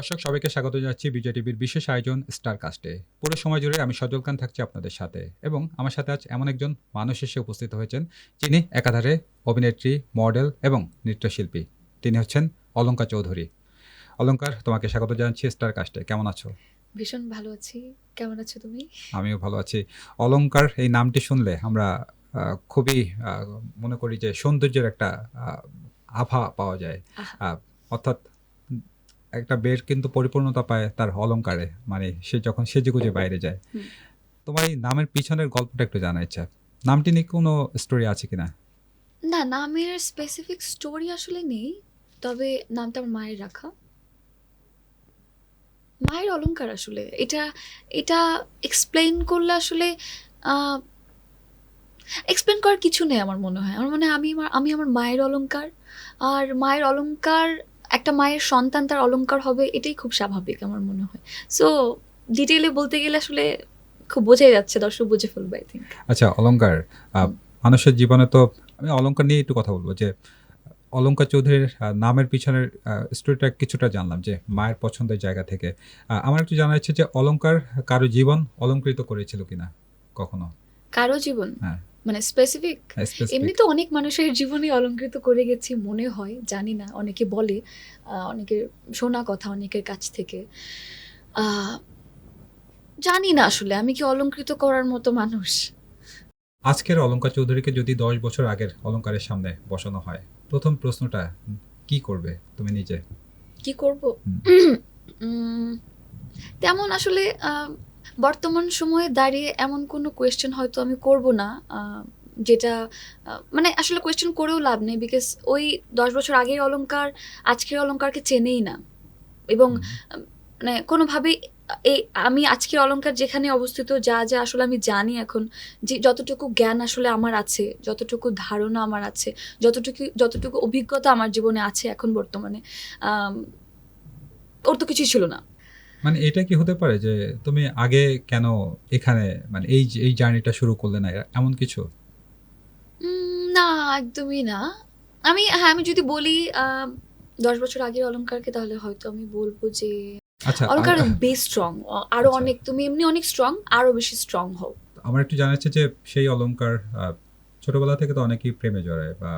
দর্শক সবাইকে স্বাগত জানাচ্ছি বিজয় টিভির বিশেষ আয়োজন স্টার কাস্টে। পুরো সময় জুড়ে আমি সজল খান থাকছি আপনাদের সাথে এবং আমার সাথে আজ এমন একজন মানুষ এসে উপস্থিত হয়েছেন যিনি একাধারে অভিনেত্রী, মডেল এবং নৃত্যশিল্পী। তিনি হচ্ছেন অলঙ্কা চৌধুরী। অলঙ্কার, তোমাকে স্বাগত জানাচ্ছি স্টার কাস্টে। কেমন আছো? ভীষণ ভালো আছি। কেমন আছো তুমি? আমিও ভালো আছি। অলঙ্কার এই নামটি শুনলে আমরা খুবই মনে করি যে সৌন্দর্যের একটা আভা পাওয়া যায়। আহা! অর্থাৎ একটা বের কিন্তু পরিপূর্ণতা পায় তার অলঙ্কারে, মানে সে যখন সেজেগুজে বাইরে যায়। হুম। তোমার এই নামের পিছনের গল্পটা একটু জানার ইচ্ছা। নামটি নিয়ে কোনো স্টোরি আছে কিনা? না, নামের স্পেসিফিক স্টোরি আসলে নেই। তবে নামটা আমার মায়ের রাখা। মায়ের অলংকার আসলে। এটা এক্সপ্লেইন করলে আসলে আ এক্সপ্লেইন করার কিছু নেই আমার মনে হয়। আমার মনে হয় আমি আমার মায়ের অলংকার। আর মায়ের অলংকার একটা মায়ের সন্তান তার অলংকার হবে এটাই খুব স্বাভাবিক আমার মনে হয়। সো ডিটেইলে বলতে গেলে আসলে খুব বোঝাই যাচ্ছে, দর্শক বুঝে ফেলবে আই থিংক। আচ্ছা অলঙ্কার, হুম। মানুষের জীবনে তো আমি অলঙ্কার নিয়ে একটু কথা বলব যে অলঙ্কার চৌধুরীর নামের পিছনের স্টোরিটা কিছুটা জানলাম যে মায়ের পছন্দের জায়গা থেকে। আমার একটু জানার ইচ্ছে যে অলঙ্কার কারো জীবন অলংকৃত করেছিল কিনা কখনো? কারো জীবন? হ্যাঁ, মানে স্পেসিফিক? এমনি স্পেসিফিক। তো অনেক মানুষের জীবনই অলংকৃত করে গেছি মনে হয়, জানি না। অনেকে বলে, অনেকের শোনা কথা অনেকের কাছ থেকে। আ জানি না আসলে আমি কি অলংকৃত করার মতো মানুষ? আজকের অলঙ্কার চৌধুরীকে যদি ১০ বছর আগের অলঙ্কারের সামনে বসানো হয়, ১ম প্রশ্নটা কি করবে তুমি নিজে? কি করব? হুম। উম তেমন আসলে বর্তমান সময়ে দাঁড়িয়ে এমন কোনো কোয়েশ্চেন হয়তো আমি করব না। আ যেটা মানে আসলে কোয়েশ্চেন করেও লাভ নেই। বিকজ ওই ১০ বছর আগের অলংকার আজকের অলংকারকে চেনেই না। এবং হুম। আম মানে কোনোভাবেই এই আমি আজকের অলংকার যেখানে অবস্থিত যা আসলে আমি জানি এখন, যে যতটুকু জ্ঞান আসলে আমার আছে, যতটুকু ধারণা আমার আছে, যতটুকু অভিজ্ঞতা আমার জীবনে আছে এখন বর্তমানে, আম ওর তো কিছুই ছিল না। মানে এটা কি হতে পারে যে তুমি আগে কেন এখানে, মানে এই জার্নিটা শুরু করলে না, এমন কিছু? না, একদমই না। আমি যদি বলি ১০ বছর আগের অলংকারকে, তাহলে হয়তো আমি বলব যে আচ্ছা অলংকার বেশ স্ট্রং। আরো আচ্ছা, অনেক, তুমি এমনি অনেক স্ট্রং, আরো বেশি স্ট্রং হও। আমার একটু জানার ইচ্ছে যে সেই অলংকার ছোটবেলা থেকে তো অনেকেই প্রেমে জড়ায় বা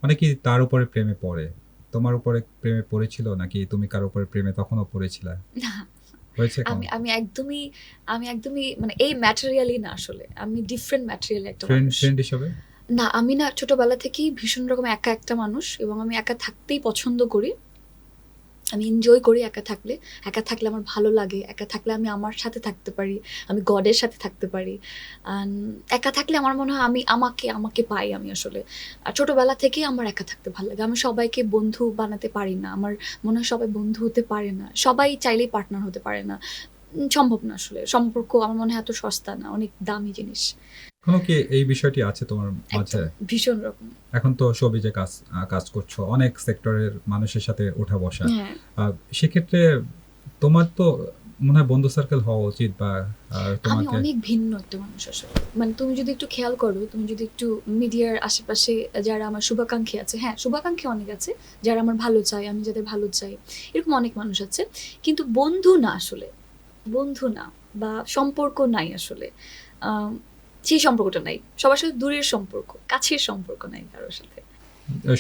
অনেকেই তার উপরে প্রেমে পড়ে। তোমার উপরে প্রেমে পড়েছিল নাকি তুমি কারো উপরে প্রেমে তখনও পড়েছিলা? না, হয়েছে আমি কোনো? আমি একদমই আমি একদমই মানে এই ম্যাটেরিয়ালি না আসলে। আমি ডিফারেন্ট ম্যাটেরিয়াল একটা ফ্রেন্ড মানুষ। ফ্রেন্ড হিসাবে? না, আমি না ছোটবেলা থেকেই ভীষণ রকম একা একটা মানুষ এবং আমি একা থাকতেই পছন্দ করি। আমি এনজয় করি একা থাকলে। একা থাকলে আমার ভালো লাগে। একা থাকলে আমি আমার সাথে থাকতে পারি। আমি গডের সাথে থাকতে পারি। অ্যান একা থাকলে আমার মনে হয় আমি আমাকে পাই আমি আসলে। আর ছোটবেলা থেকেই আমার একা থাকতে ভাল লাগে। আমি সবাইকে বন্ধু বানাতে পারি না। আমার মনে হয় সবাই বন্ধু হতে পারে না। সবাই চাইলেই পার্টনার হতে পারে না। সম্ভব না আসলে। সম্পর্ক আমার মনে হয় এত সস্তা না। অনেক দামি জিনিস। এখনো কি এই বিষয়টি আছে তোমার মাঝে? একদম ভীষণ রকম। এখন তো শোবিজে কাজ করছো। অনেক সেক্টরের মানুষের সাথে ওঠা বসা। হ্যাঁ। আ সেক্ষেত্রে তোমার তো মনে হয় বন্ধু সার্কেল হওয়া উচিত বা আমি তোমাকে অনেক ভিন্ন একটা মানুষ আসলে। মানে তুমি যদি একটু খেয়াল করো, তুমি যদি একটু মিডিয়ার আশেপাশে যারা আমার শুভাকাঙ্ক্ষী আছে, হ্যাঁ, শুভাকাঙ্ক্ষী অনেক আছে, যারা আমার ভালো চায়, আমি যাদের ভালো চাই। এরকম অনেক মানুষ আছে। কিন্তু বন্ধু না আসলে। বন্ধু না বা সম্পর্ক নাই আসলে। আম সেই সম্পর্কটা নাই। সবার সাথে দূরের সম্পর্ক, কাছের সম্পর্ক নাই কারো সাথে।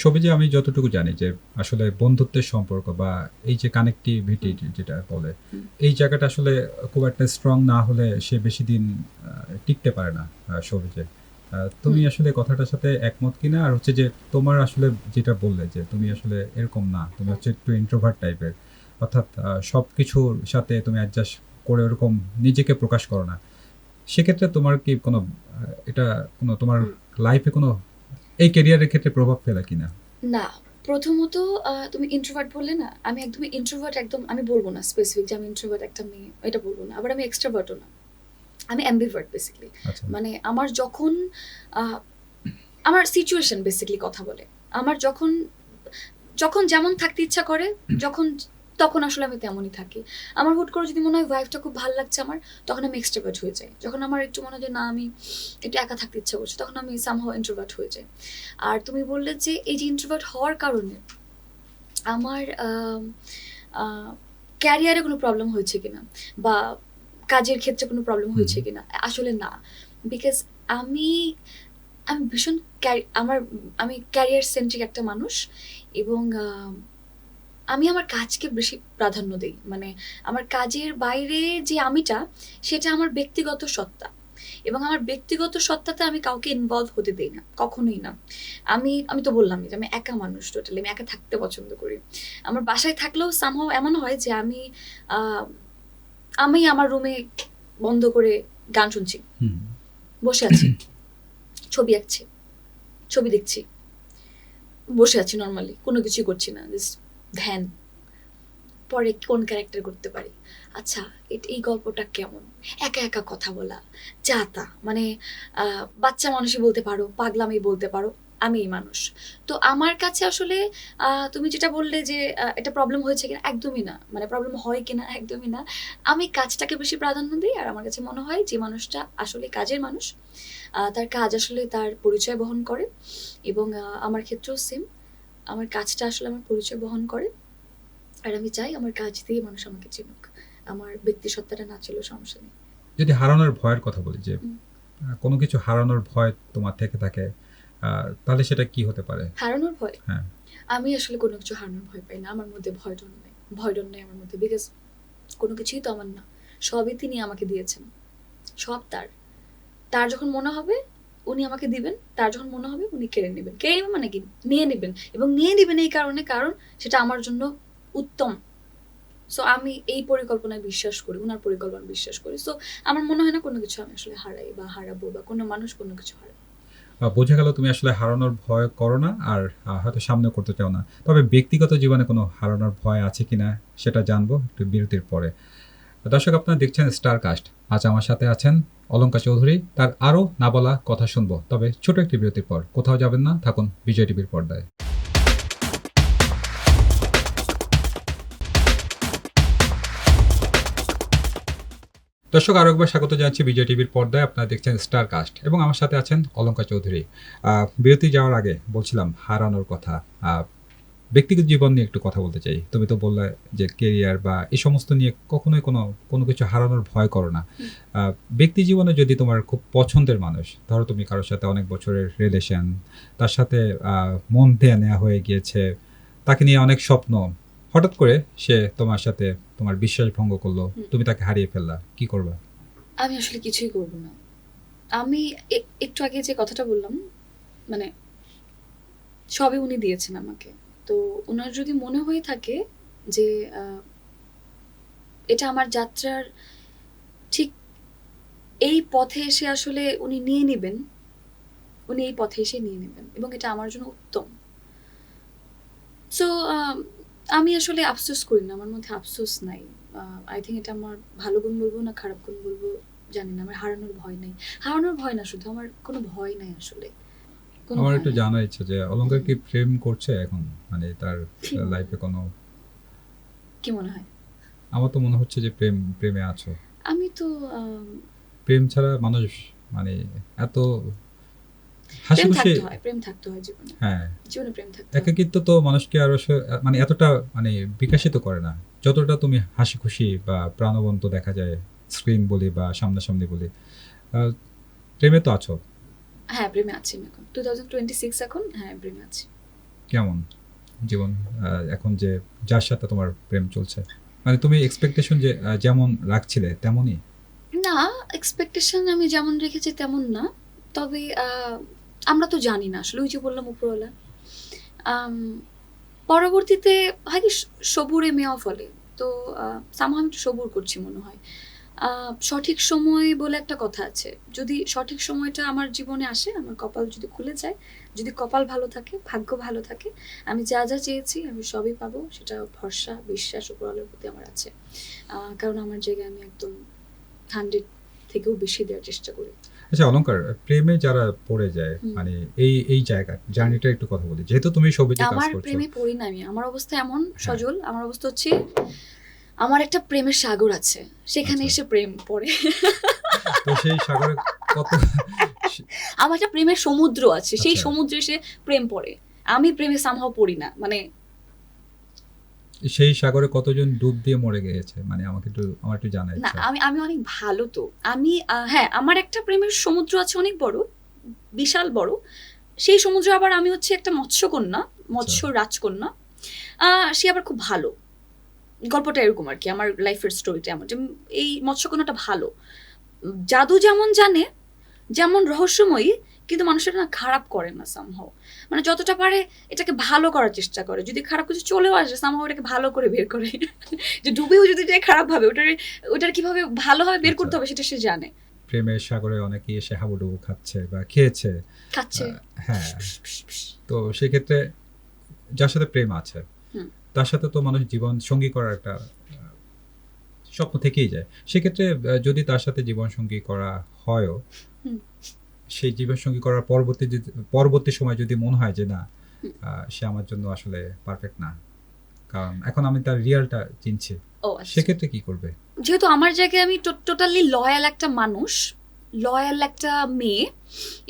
শোবিজে আমি যতটুকু জানি যে আসলে বন্ধুত্বের সম্পর্ক বা এই যে কানেক্টিভিটি হুম, যেটা বলে, হুম, এই জায়গাটা আসলে খুব একটা স্ট্রং না হলে সে বেশিদিন টিকতে পারে না শোবিজে। তুমি হুম। আসলে কথাটার সাথে একমত কিনা? আর হচ্ছে যে তোমার আসলে যেটা বললে যে তুমি আসলে এরকম না। তুমি হ্যাঁ। হচ্ছে একটু ইন্ট্রোভার্ট টাইপের। অর্থাৎ সবকিছুর সাথে তুমি অ্যাডজাস্ট করে ওরকম নিজেকে প্রকাশ করো না। সেক্ষেত্রে তোমার কি কোনো এটা কোনো তোমার হুম। লাইফে কোনো এই ক্যারিয়ারের ক্ষেত্রে প্রভাব ফেলে কিনা? না, প্রথমত তুমি ইন্ট্রোভার্ট বললে না? আমি একদমই ইন্ট্রোভার্ট, একদম আমি বলব না স্পেসিফিক যে আমি ইন্ট্রোভার্ট একটা মেয়ে, এটা বলব না। আবার আমি এক্সট্রাভার্ট ও না। আমি অ্যাম্বিভার্ট বেসিক্যালি। আচ্ছা। মানে আমার যখন আ আমার সিচুয়েশন বেসিক্যালি কথা বলে। আমার যখন যখন যেমন থাকতে ইচ্ছা করে, যখন তখন আসলে আমি তেমনই থাকি। আমার হুট করে যদি মনে হয় ভাইবটা খুব ভাল লাগছে আমার, তখন আমি এক্সট্রোভার্ট হয়ে যাই। যখন আমার একটু মনে হয় যে না, আমি একটু একা থাকতে ইচ্ছা করছে, তখন আমি সামহাউ ইন্ট্রোভার্ট হয়ে যাই। আর তুমি বললে যে এই যে ইন্ট্রোভার্ট হওয়ার কারণে আমার আ ক্যারিয়ারে কোনো প্রবলেম হয়েছে কিনা বা কাজের ক্ষেত্রে কোনো প্রবলেম হয়েছে কিনা, আসলে না। বিকজ আমি আমি ভীষণ আমি ক্যারিয়ার সেন্ট্রিক একটা মানুষ, এবং আমি আমার কাজকে বেশি প্রাধান্য দিই। মানে আমার কাজের বাইরে যে আমিটা, সেটা আমার ব্যক্তিগত সত্তা, এবং আমার ব্যক্তিগত সত্তাতে আমি কাউকে ইনভলভ হতে দিই না, কখনোই না। আমি আমি তো বললামই যে আমি একা মানুষ, টোটালি আমি একা থাকতে পছন্দ করি। আমার বাসায় থাকলেও সামহাও এমন হয় যে আমি আমার রুমে বন্ধ করে গান শুনছি, বসে আছি, ছবি আঁকছি, ছবি দেখছি, বসে আছি, নর্মালি কোনো কিছুই করছি না, জাস্ট ধ্যান। পরে কোন ক্যারেক্টার করতে পারি, আচ্ছা এই গল্পটা কেমন, একা একা কথা বলা, যা তা, মানে বাচ্চা মানুষই বলতে পারো, পাগলামি বলতে পারো, আমি এই মানুষ। তো আমার কাছে আসলে তুমি যেটা বললে যে এটা প্রবলেম হয়েছে কিনা, একদমই না। মানে প্রবলেম হয় কিনা, একদমই না। আমি কাজটাকে বেশি প্রাধান্য দিই, আর আমার কাছে মনে হয় যে মানুষটা আসলে কাজের মানুষ, তার কাজ আসলে তার পরিচয় বহন করে, এবং আমার ক্ষেত্রেও সেম, আমার কাজটা আসলে আমার পরিচয় বহন করে। আর আমি চাই আমার কাজ দিয়ে মানুষ আমাকে চিনুক, আমার ব্যক্তিসত্তাটা না ছিল সমস্যা নেই। যদি হারানোর ভয়ের কথা বলি, যে হুম। কোনো কিছু হারানোর ভয় তোমার থেকে থাকে, তাহলে সেটা কি হতে পারে? হারানোর ভয়? হ্যাঁ। আমি আসলে কোনো কিছু হারানোর ভয় পাই না, আমার মধ্যে ভয় ডর নেই, ভয় ডর নেই আমার মধ্যে। বিকজ কোনো কিছুই তো আমার না, সবই তিনি আমাকে দিয়েছেন, সব তার। তার যখন মনে হবে উনি আমাকে দিবেন, তার যখন মনে হবে উনি কেড়ে নেবেন। কেড়ে নেবেন মানে কি, নিয়ে নেবেন, এবং নিয়ে নেবেন এই কারণে, কারণ সেটা আমার জন্য উত্তম। সো আমি এই পরিকল্পনায় বিশ্বাস করি, উনার পরিকল্পনায় বিশ্বাস করি। সো আমার মনে হয় না কোনো কিছু আমি আসলে হারাই বা হারাবো, বা কোনো মানুষ কোনো কিছু হারাই। বোঝা গেল তুমি আসলে হারানোর ভয় করো না, আর হয়তো সামনেও করতে চাও না। তবে ব্যক্তিগত জীবনে কোনো হারানোর ভয় আছে কিনা সেটা জানবো একটু বিরতির পরে। দর্শক, আপনারা দেখছেন স্টার কাস্ট। আজ আমার সাথে আছেন অলঙ্কা চৌধুরী। তার আরও না বলা কথা শুনবো, তবে ছোট একটি বিরতির পর। কোথাও যাবেন না, থাকুন বিজয় টিভির পর্দায়। দর্শক, আরো একবার স্বাগত জানাচ্ছি বিজয় টিভির পর্দায়। আপনারা দেখছেন স্টার কাস্ট এবং আমার সাথে আছেন অলঙ্কা চৌধুরী। বিরতি যাওয়ার আগে বলছিলাম হারানোর কথা। ব্যক্তিগত জীবন নিয়ে একটু কথা বলতে চাই। তুমি তো বললে যে কেরিয়ার বা এই সমস্ত নিয়ে কখনোই কোনো কিছু হারানোর ভয় করো না। ব্যক্তি জীবনে যদি তোমার খুব পছন্দের মানুষ, ধরো তুমি কারোর সাথে অনেক বছরের রিলেশন, তার সাথে মন দিয়ে নেওয়া হয়ে গিয়েছে, তাকে নিয়ে অনেক স্বপ্ন, হঠাৎ করে সে তোমার সাথে তোমার বিশ্বাস ভঙ্গ করলো, তুমি তাকে হারিয়ে ফেললা, কি করবা? আমি আসলে কিছুই করব না। আমি একটু আগে যে কথাটা বললাম, মানে সবই উনি দিয়েছেন আমাকে। তো ওনার যদি মনে হয়ে থাকে যে এটা আমার যাত্রার ঠিক এই পথে এসে আসলে উনি নিয়ে নেবেন, উনি এই পথে এসে নিয়ে নেবেন, এবং এটা আমার জন্য উত্তম। সো আমি আসলে আফসোস করি না, আমার মধ্যে আফসোস নাই। আই থিঙ্ক এটা আমার ভালো গুণ বলবো না খারাপ গুণ বলবো জানি না। আমার হারানোর ভয় নেই, হারানোর ভয় না, শুধু আমার কোনো ভয় নাই আসলে। আমার একটু জানার ইচ্ছা যে অলঙ্কার কি প্রেম করছে এখন, মানে তার লাইফে কোনো? কি মনে হয়? আমার তো মনে হচ্ছে যে প্রেমে আছো। আমি তো প্রেম ছাড়া মানুষ মানে এত হাসি খুশি। প্রেম থাকতে হয় জীবনে। হ্যাঁ, জীবনে প্রেম থাকতে হয়। একাকিত্ব তো মানুষকে আরো মানে এতটা মানে বিকশিত করে না যতটা তুমি হাসি খুশি বা প্রাণবন্ত দেখা যায় স্ক্রিন বলি বা সামনাসামনি বলি। প্রেমে তো আছো। হ্যাঁ, প্রেমে আছি আমি এখন 2026 এখন। হ্যাঁ, প্রেমে আছি। কেমন জীবন এখন যে যার সাথে তোমার প্রেম চলছে, মানে তুমি এক্সপেকটেশন যে যেমন রাখছিলে তেমনই? না, এক্সপেকটেশন আমি যেমন রেখেছি তেমন না। তবে আমরা তো জানি না আসলে, ওই যে বললাম উপরওয়ালা। পরবর্তীতে হয় কি, সবুরে মেওয়া ফলে। তো সামহাও আমি একটু সবুর করছি মনে হয়। সঠিক সময় বলে একটা কথা আছে। যদি সঠিক সময়টা আমার জীবনে আসে, আমার কপাল যদি খুলে যায়, যদি কপাল ভালো থাকে, ভাগ্য ভালো থাকে, আমি যা যা চেয়েছি আমি সবই পাবো। সেটা ভরসা, বিশ্বাস উপরওয়ালার প্রতি আমার আছে। কারণ আমার জায়গায় আমি একদম 100 থেকেও বেশি দেওয়ার চেষ্টা করি। আচ্ছা অলঙ্কার, প্রেমে যারা পড়ে যায়, মানে এই জায়গা জার্নিটা একটু কথা বলি, যেহেতু তুমি সবুজে কাজ আমার করছো। প্রেমে পড়ি না আমি। আমার অবস্থা এমন সজল, আমার অবস্থা হচ্ছে আমার একটা প্রেমের সাগর আছে, সেখানে এসে প্রেম পড়ে। তো সেই সাগরে কত আমার একটা প্রেমের সমুদ্র আছে, সেই সমুদ্রে এসে প্রেম পড়ে। আমি প্রেমে সামহাও পড়ি না, মানে সেই সাগরে কতজন ডুব দিয়ে মরে গিয়েছে, মানে আমার একটু জানার না ইচ্ছা। আমি আমি অনেক ভালো তো আমি হ্যাঁ আমার একটা প্রেমের সমুদ্র আছে অনেক বড়, বিশাল বড়। সেই সমুদ্র আবার আমি হচ্ছে একটা মৎস্যকন্যা, মৎস্য রাজকন্যা। সে আবার খুব ভালো। গল্পটা এরকম আর কি, আমার লাইফের স্টোরিটা এমন যে এই মৎস্যকন্যাটা ভালো, জাদু যেমন জানে, যেমন রহস্যময়ী, কিন্তু মানুষের না খারাপ করে না সামহাও। মানে যতটা পারে এটাকে ভালো করার চেষ্টা করে, যদি খারাপ কিছু চলেও আসে সামহাও এটাকে ভালো করে বের করে। যে ডুবেও যদি যায় খারাপ ভাবে, ওটার কিভাবে ভালোভাবে বের করতে হবে সেটা সে জানে। প্রেমের সাগরে অনেকেই এসে হাবুডুবু খাচ্ছে বা খেয়েছে। খাচ্ছে। হ্যাঁ, তো সেক্ষেত্রে যার সাথে প্রেম আছে হুম। তার সাথে তো মানুষ জীবন সঙ্গী করার একটা স্বপ্ন থেকেই যায়। সেক্ষেত্রে যদি তার সাথে জীবন সঙ্গী করা হয়ও, হুম। সেই জীবন সঙ্গী করার পরবর্তী সময় যদি মনে হয় যে না, সে আমার জন্য আসলে পারফেক্ট না, কারণ এখন আমি তার রিয়ালটা চিনছি, ও আচ্ছা। সেক্ষেত্রে কি করবে? যেহেতু আমার জায়গায় আমি টোটালি লয়াল একটা মানুষ, লয়াল একটা মেয়ে,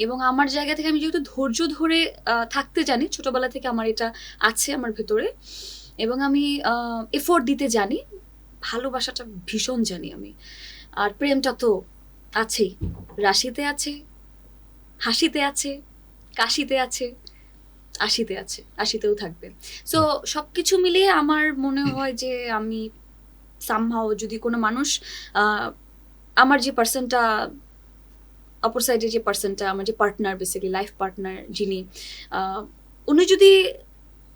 এবং আমার জায়গা থেকে আমি যেহেতু ধৈর্য ধরে থাকতে জানি, ছোটবেলা থেকে আমার এটা আছে আমার ভেতরে, এবং আমি এফোর্ট দিতে জানি, ভালোবাসাটা ভীষণ জানি আমি। আর প্রেমটা তো আছেই, রাশিতে আছে, হাসিতে আছে, কাশিতে আছে, আশিতে আছে, আশিতেও থাকবে। সো সবকিছু মিলিয়ে আমার মনে হয় যে আমি সামহাও যদি কোনো মানুষ আমার যে পার্সনটা, অপর সাইডে যে পার্সনটা, আমার যে পার্টনার, বেসিক্যালি লাইফ পার্টনার যিনি, উনি যদি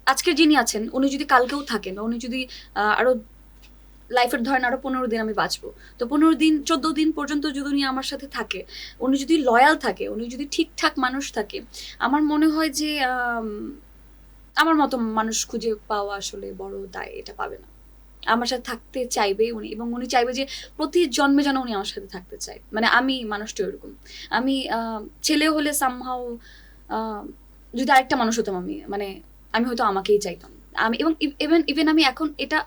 আজকের যিনি আছেন উনি যদি কালকেও থাকেন, বা উনি যদি আরো লাইফের ধরেন আরো 15 দিন আমি বাঁচবো, তো 15 দিন 14 দিন পর্যন্ত যদি উনি আমার সাথে থাকে, উনি যদি লয়াল থাকে, উনি যদি ঠিকঠাক মানুষ থাকে, আমার মনে হয় যে আমার মতো মানুষ খুঁজে পাওয়া আসলে বড় দায়, এটা পাবে না। আমার সাথে থাকতে চাইবে উনি, এবং উনি চাইবে যে প্রতি জন্মে যেন উনি আমার সাথে থাকতে চায়। মানে আমি মানুষটা এরকম। আমি ছেলে হলে সামহাও যদি আরেকটা মানুষ হতাম, আমি হয়তো আমাকেই চাইতাম। আমি এবং ইভেন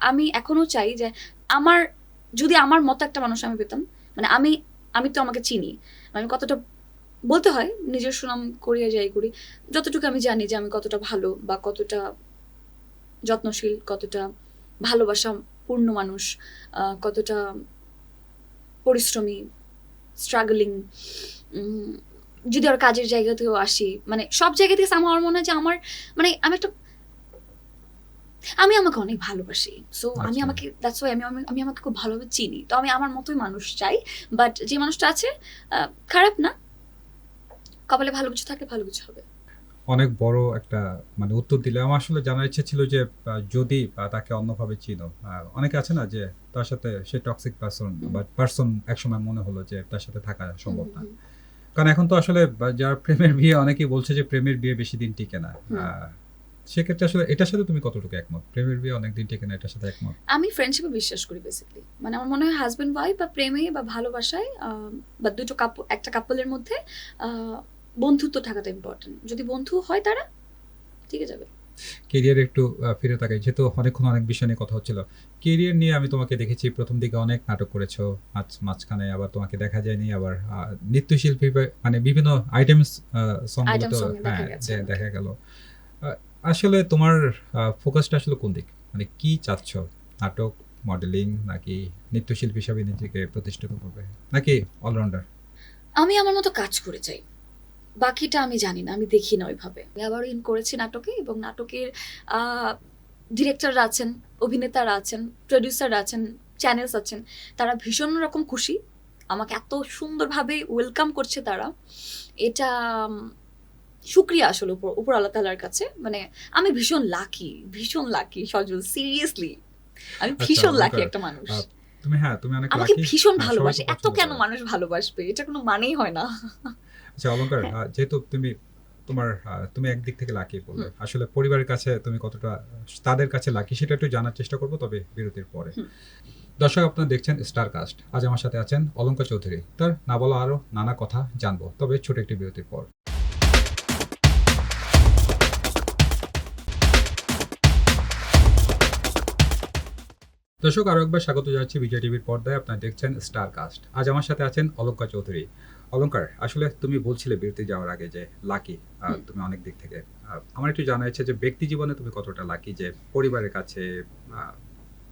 আমি এখনো চাই যে আমার যদি আমার মতো একটা মানুষ আমি পেতাম, মানে আমি তো আমাকে চিনি, আমি কতটা বলতে হয় নিজের সুনাম করিয়া যাই করি, যতটুকু আমি জানি যে আমি কতটা ভালো বা কতটা যত্নশীল, কতটা ভালোবাসা পূর্ণ মানুষ, কতটা পরিশ্রমী, স্ট্রাগলিং। যদি আর কাজের জায়গা থেকেও আসি, মানে সব জায়গা থেকে আমার মনে হয় যে আমি আমাকে অনেক ভালোবাসি। সো আমি আমাকে দ্যাটস ওয়াই আমি আমাকে খুব ভালোভাবে চিনি। তো আমি আমার মতোই মানুষ চাই, বাট যে মানুষটা আছে খারাপ না, কপালে ভালো কিছু থাকলে ভালো কিছু হবে। অনেক বড় একটা মানে উত্তর দিলে। আমার আসলে জানার ইচ্ছে ছিল যে যদি তাকে অন্যভাবে চিনো, অনেকে আছে না যে তার সাথে সে টক্সিক পার্সন একসময় মনে হলো যে তার সাথে থাকা সম্ভব না, কারণ এখন তো আসলে যারা প্রেমের বিয়ে, অনেকেই বলছে যে প্রেমের বিয়ে বেশি দিন টিকে না। সেক্ষেত্রে আসলে এটার সাথে তুমি কতটুকু একমত? প্রেমের বিয়ে অনেকদিন টিকে না, এটার সাথে একমত? আমি ফ্রেন্ডশিপে বিশ্বাস করি বেসিক্যালি। মানে আমার মনে হয় হাজব্যান্ড ওয়াইফ বা প্রেমে বা ভালোবাসায় বা একটা কাপলের মধ্যে বন্ধুত্ব থাকাটা ইম্পর্টেন্ট। যদি বন্ধু হয় তারা ঠিক যাবে। কেরিয়ারে একটু ফিরে তাকাই, যেহেতু অনেকক্ষণ অনেক বিষয় নিয়ে কথা হচ্ছিল। কেরিয়ার নিয়ে আমি তোমাকে দেখেছি প্রথম দিকে অনেক নাটক করেছো, মাঝখানে আবার তোমাকে দেখা যায়নি, আবার নৃত্যশিল্পী মানে বিভিন্ন আইটেমস সংগুলো দেখা গেল। আসলে তোমার ফোকাসটা আসলে কোন দিক, মানে কি চাচ্ছ? নাটক, মডেলিং, নাকি নৃত্যশিল্পী হিসাবে নিজেকে প্রতিষ্ঠিত করবে, নাকি অলরাউন্ডার? আমি আমার মতো কাজ করে যাই, বাকিটা আমি জানি না, আমি দেখি না ওইভাবে। আবার করেছি নাটকে, এবং নাটকের ডিরেক্টররা আছেন, অভিনেতারা আছেন, প্রডিউসাররা আছেন, চ্যানেলস আছেন, তারা ভীষণ রকম খুশি, আমাকে এত সুন্দরভাবে ওয়েলকাম করছে তারা। এটা শুক্রিয়া আসলে উপর আল্লাহ তাআলার কাছে। মানে আমি ভীষণ লাকি সজল, সিরিয়াসলি আমি ভীষণ লাকি একটা মানুষ। তুমি অনেক আমাকে লাকি, ভীষণ ভালোবাসে। এত কেন মানুষ ভালোবাসবে, এটা কোনো মানেই হয় না। আচ্ছা অলংকার, যেহেতু তুমি একদিক থেকে লাকি বললে, আসলে পরিবারের কাছে তুমি কতটা তাদের কাছে লাকি সেটা একটু জানার চেষ্টা করবো, তবে বিরতির পরে। দর্শক, আপনারা দেখছেন স্টার কাস্ট। আজ আমার সাথে আছেন অলংকার চৌধুরী। তার না বলা আরো নানা কথা জানবো, তবে ছোট একটি বিরতির পর। দর্শক, আরো একবার স্বাগত জানাচ্ছি বিজয় টিভির পর্দায়। আপনারা দেখছেন স্টার কাস্ট। আজ আমার সাথে আছেন অলংকার চৌধুরী। অলংকার, আসলে তুমি বলছিলে বিরতি যাওয়ার আগে যে লাকি হুম। তুমি অনেক দিক থেকে। আমার একটু জানা ইচ্ছা যে ব্যক্তি জীবনে তুমি কতটা লাকি যে পরিবারের কাছে, আ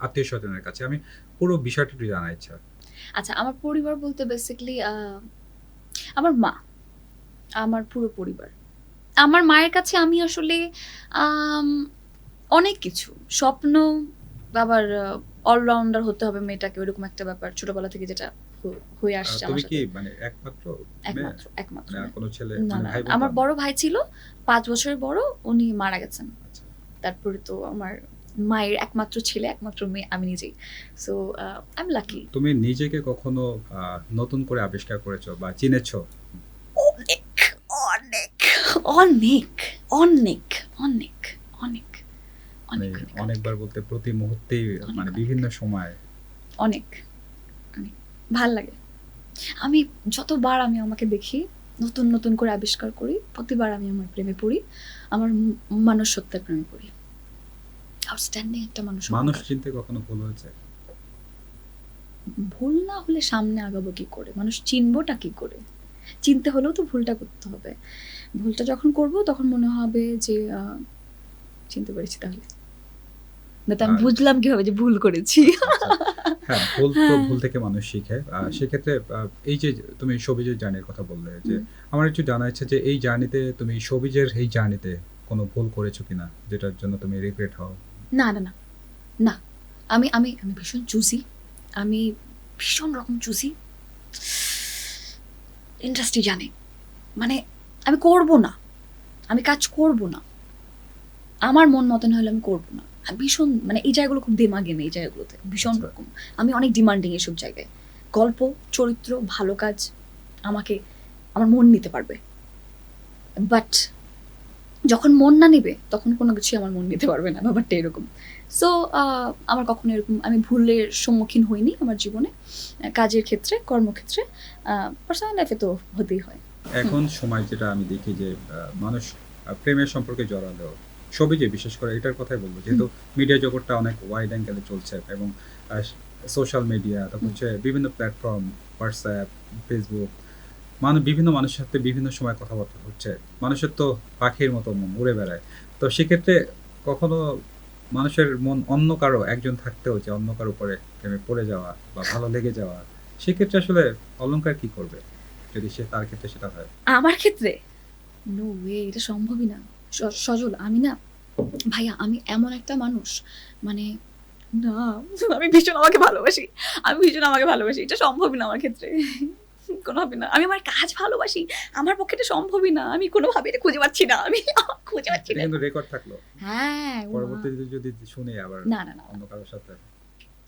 আত্মীয়স্বজনের কাছে? আমি পুরো বিষয়টা একটু জানার ইচ্ছা। আচ্ছা, আমার পরিবার বলতে বেসিক্যালি আমার মা, আমার পুরো পরিবার। আমার মায়ের কাছে আমি আসলে আম অনেক কিছু স্বপ্ন, আবার অলরাউন্ডার হতে হবে মেয়েটাকে, ওইরকম একটা ব্যাপার ছোটবেলা থেকে যেটা হয়ে আসছে আমার তুমি কি সাথে। মানে একমাত্র মেয়ে? একমাত্র না মেয়ে। কোনো ছেলে না, মানে না। ভাই-বোন আমার কারো নেই? বড় ভাই ছিল, ৫ বছরের বড়, উনি মারা গেছেন। আচ্ছা। তারপরে তো আমার মায়ের একমাত্র ছেলে, একমাত্র মেয়ে আমি নিজেই। So I am lucky. তুমি নিজেকে কখনো আ নতুন করে আবিষ্কার করেছো বা চিনেছো? অনেক, অনেক, অনেক, অনেক, অনেক, অনেক, মানে অনেক, অনেক, অনেকবার বলতে প্রতি মুহূর্তেই অনেক, মানে অনেক, বিভিন্ন সময়? অনেক, অনেক ভাল লাগে। আমি যতবার আমি আমাকে দেখি, নতুন, নতুন করে আবিষ্কার করি, প্রতিবার আমি আমার প্রেমে পড়ি। আমার মনুষ্যত্বের প্রেমে পড়ি। আউটস্ট্যান্ডিং একটা মানুষ মানুষ হওয়ার। চিনতে কখনো ভুল হয়েছে? ভুল না হলে সামনে আগাবো কি করে? মানুষ চিনবোটা কি করে? চিনতে হলেও তো ভুলটা করতে হবে। ভুলটা যখন করব তখন মনে হবে যে চিনতে পেরেছি তাহলে। না তো আমি আর বুঝলাম কিভাবে যে ভুল করেছি। আচ্ছা, আচ্ছা। হ্যাঁ, ভুল তো হ্যাঁ। ভুল থেকে মানুষ শিখে। হুম, সেক্ষেত্রে এই যে তুমি সবিজের জার্নির কথা বললে যে, হুম। আমার একটু জানার ইচ্ছা যে এই জার্নিতে তুমি সবিজের এই জার্নিতে কোনো ভুল করেছো কিনা? যেটার জন্য তুমি রিগ্রেট হও? না, না, না, না। আমি ভীষণ চুজি। আমি ভীষণ রকম চুজি। ইন্ডাস্ট্রি জানে। মানে আমি করব না। আমি কাজ করব না। আমার মন মতো না হলে আমি করব না। আমি ভীষণ মানে এই জায়গাগুলো খুব দেমাগে নেই এই জায়গাগুলোতে। ভীষণ আচ্ছা। রকম। আমি অনেক ডিমান্ডিং এসব জায়গায়। গল্প, চরিত্র, ভালো কাজ আমাকে আমার মন নিতে পারবে। বাট যখন মন না নিবে তখন কোনো কিছুই আমার মন নিতে পারবে না। ব্যাপারটা এরকম। সো আমার কখনো এরকম আমি ভুলের সম্মুখীন হইনি আমার জীবনে। কাজের ক্ষেত্রে, কর্মক্ষেত্রে। পার্সোনাল লাইফে তো হতেই হয়। এখন সময় যেটা আমি দেখি যে মানুষ প্রেমের সম্পর্কে জড়ালো সবিজে বিশেষ করে এটার কথাই বলবো যেহেতু মিডিয়া জগৎটা অনেক ওয়াইড অ্যাঙ্গেলে চলছে এবং সোশ্যাল মিডিয়া তারপর হচ্ছে বিভিন্ন প্ল্যাটফর্ম হোয়াটসঅ্যাপ ফেসবুক বিভিন্ন মানুষের সাথে বিভিন্ন সময় কথাবার্তা হচ্ছে মানুষের তো পাখির মতো মন উড়ে বেড়ায় তো সেক্ষেত্রে কখনো মানুষের মন অন্য কারো একজন থাকতেও যে অন্য কারো উপরে প্রেমে পড়ে যাওয়া বা ভালো লেগে যাওয়া সেক্ষেত্রে আসলে অলংকার কি করবে যদি সে তার ক্ষেত্রে সেটা হয়? আমার ক্ষেত্রে নো ওয়ে, এটা সম্ভবই না। সজল আমি না, ভাইয়া আমি এমন একটা মানুষ, মানে না, আমি ভীষণ আমাকে ভালোবাসি। আমি ভীষণ আমাকে ভালোবাসি। এটা সম্ভবই না আমার ক্ষেত্রে। কোনোভাবে না। আমি আমার কাজ ভালোবাসি। আমার পক্ষে এটা সম্ভবই না। আমি কোনোভাবে এটা খুঁজে পাচ্ছি না। আমি খুঁজে পাচ্ছি এটা না। কিন্তু রেকর্ড থাকলো। হ্যাঁ, ও মা! পরবর্তীতে যদি শুনি আবার না, না, না, না। অন্য কারোর সাথে।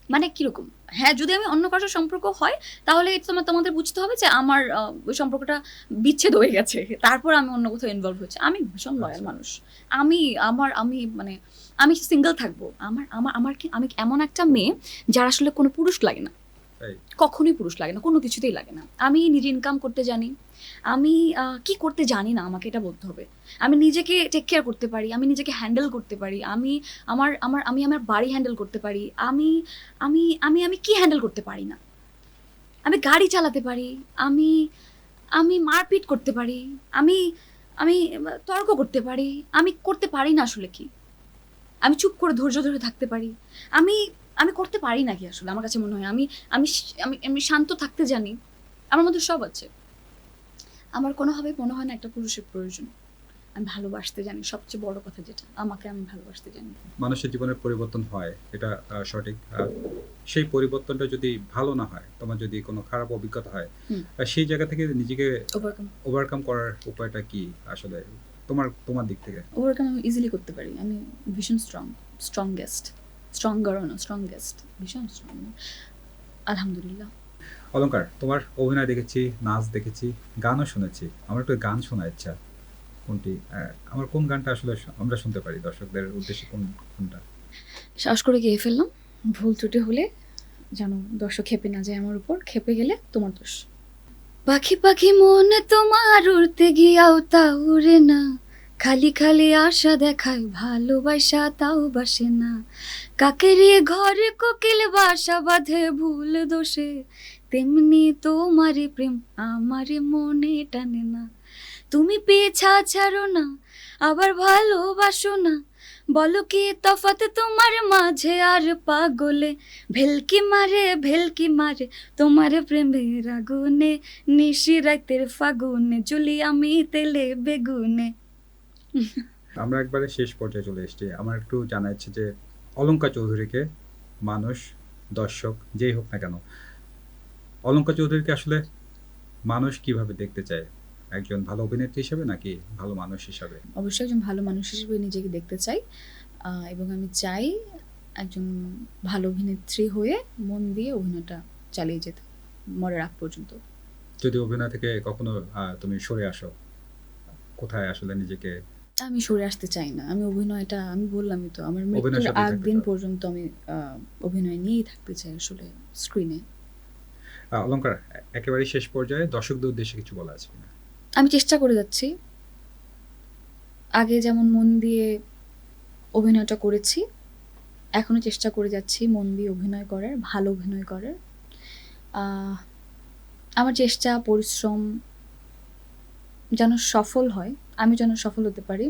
মানে কিরকম? হ্যাঁ, যদি আমি অন্য কারো সাথে সম্পর্ক হয়, তাহলে তোমাদের বুঝতে হবে যে আমার ওই সম্পর্কটা বিচ্ছেদ হয়ে গেছে। তারপর আমি অন্য কোথাও ইনভলভ হচ্ছি। আমি ভীষণ লয়াল আচ্ছা। মানুষ। আমি আমি মানে আমি সিঙ্গেল থাকবো। আমার আমার আমার কি আমি এমন একটা মেয়ে যার আসলে কোনো পুরুষ লাগে না। তাই? কখনোই পুরুষ লাগে না। কোনো কিছুতেই লাগে না। আমি নিজে ইনকাম করতে জানি। আমি কি করতে জানি না আমাকে এটা বলতে হবে। আমি নিজেকে টেক কেয়ার করতে পারি। আমি নিজেকে হ্যান্ডেল করতে পারি। আমি আমার বাড়ি হ্যান্ডেল করতে পারি। আমি আমি কি হ্যান্ডেল করতে পারি না? আমি গাড়ি চালাতে পারি। আমি আমি মারপিট করতে পারি। আমি আমি তর্ক করতে পারি। আমি করতে পারি না আসলে কি? আমি চুপ করে ধৈর্য ধরে থাকতে পারি। আমি আমি করতে পারি না কি আসলে? আমার কাছে মনে হয় আমি আমি আমি আমি শান্ত থাকতে জানি। আমার মধ্যে সব আছে। আমার কোনোভাবেই মনে হয় না একটা পুরুষের প্রয়োজন। আমি ভালোবাসতে জানি। সবচেয়ে বড় কথা যেটা, আমাকে আমি ভালোবাসতে জানি। মানুষের জীবনের পরিবর্তন হয়। এটা সঠিক। সেই পরিবর্তনটা যদি ভালো না হয়, তোমার যদি কোনো খারাপ অভিজ্ঞতা হয়, হুম। সেই জায়গা থেকে নিজেকে ওভারকাম ওভারকাম করার উপায়টা কি আসলে? তোমার দিক থেকে? ওভারকাম আমি ইজিলি করতে পারি। আমি ভীষণ স্ট্রংগেস্ট। স্ট্রঙ্গারও না, স্ট্রংগেস্ট। ভীষণ স্ট্রং। আলহামদুলিল্লাহ। অলংকার, তোমার অভিনয় দেখেছি, নাচ দেখেছি, গানও শুনেছি। আমার একটু গান শোনার ইচ্ছা। কোনটি? আমার কোন গানটা আসলে আমরা শুনতে পারি দর্শকদের উদ্দেশ্যে কোনটা? সাহস করে গেয়ে ফেললাম। ভুল ত্রুটি হলে যেন দর্শক ক্ষেপে না যায় আমার উপর। ক্ষেপে গেলে তোমার দোষ। পাখি পাখি মনে তোমার উড়তে গিয়াও তা উড়ে না, খালি খালি আশা দেখায় ভালোবাসা তাও বাসে না, কাকের ঘরে কোকিল বাসা বাঁধে ভুল দোষে, তেমনি তোমারে প্রেম আমারে মনে টানে না, তুমি পিছা ছাড়ো না আবার ভালোবাসো না, বলো কি তফাৎ তোমার মাঝে আর পাগলে, ভেলকি মারে তোমার প্রেমের আগুনে, নিশি রাতের ফাগুনে জ্বলি আমি তেলে বেগুনে। আমরা একবারে শেষ পর্যায়ে চলে এসেছি। আমার একটু জানা ইচ্ছে যে অলঙ্কা চৌধুরীকে মানুষ, দর্শক যেই হোক না কেন, অলঙ্কা চৌধুরীকে আসলে মানুষ কিভাবে দেখতে চায়? একজন ভালো অভিনেত্রী হিসেবে নাকি ভালো মানুষ হিসাবে? অবশ্যই একজন ভালো মানুষ হিসেবে নিজেকে দেখতে চাই, এবং আমি চাই একজন ভালো অভিনেত্রী হয়ে মন দিয়ে অভিনয়টা চালিয়ে যেতে মরার আগ পর্যন্ত। যদি অভিনয় থেকে কখনো তুমি সরে আসো, কোথায় আসলে নিজেকে আমি সরে আসতে চাই না, আমি অভিনয়টা, আমি বললামই তো আমার অভিনয়ের মৃত্যুর সাথেই আগ থাকতে দিন চাও? পর্যন্ত আমি অভিনয় নিয়েই থাকতে চাই আসলে স্ক্রিনে। অলঙ্কার, একেবারে শেষ পর্যায়ে দর্শকদের উদ্দেশ্যে কিছু বলা আছে কিনা? আমি চেষ্টা করে যাচ্ছি, আগে যেমন মন দিয়ে অভিনয়টা করেছি, এখনো চেষ্টা করে যাচ্ছি মন দিয়ে অভিনয় করার, ভালো অভিনয় করার। আহ, আমার চেষ্টা পরিশ্রম যেন সফল হয়, আমি যেন সফল হতে পারি,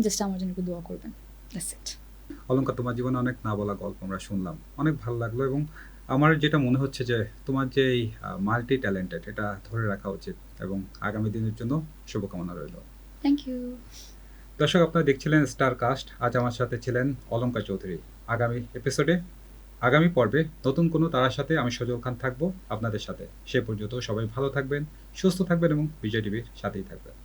জাস্ট আমার জন্য একটু দোয়া করবেন, দ্যাটস ইট। অলঙ্কার, তোমার জীবনে অনেক না বলা গল্প আমরা শুনলাম, অনেক ভালো লাগলো, এবং আমার যেটা মনে হচ্ছে যে তোমার যে এই মাল্টি ট্যালেন্টেড, এটা ধরে রাখা উচিত, এবং আগামী দিনের জন্য শুভকামনা রইল। Thank you. দর্শক, আপনারা দেখছিলেন স্টার কাস্ট। আজ আমার সাথে ছিলেন অলঙ্কা চৌধুরী। আগামী পর্বে নতুন কোনো তারার সাথে আমি সজল খান থাকবো আপনাদের সাথে। সে পর্যন্ত সবাই ভালো থাকবেন, সুস্থ থাকবেন এবং বিজয় টিভির সাথেই থাকবেন।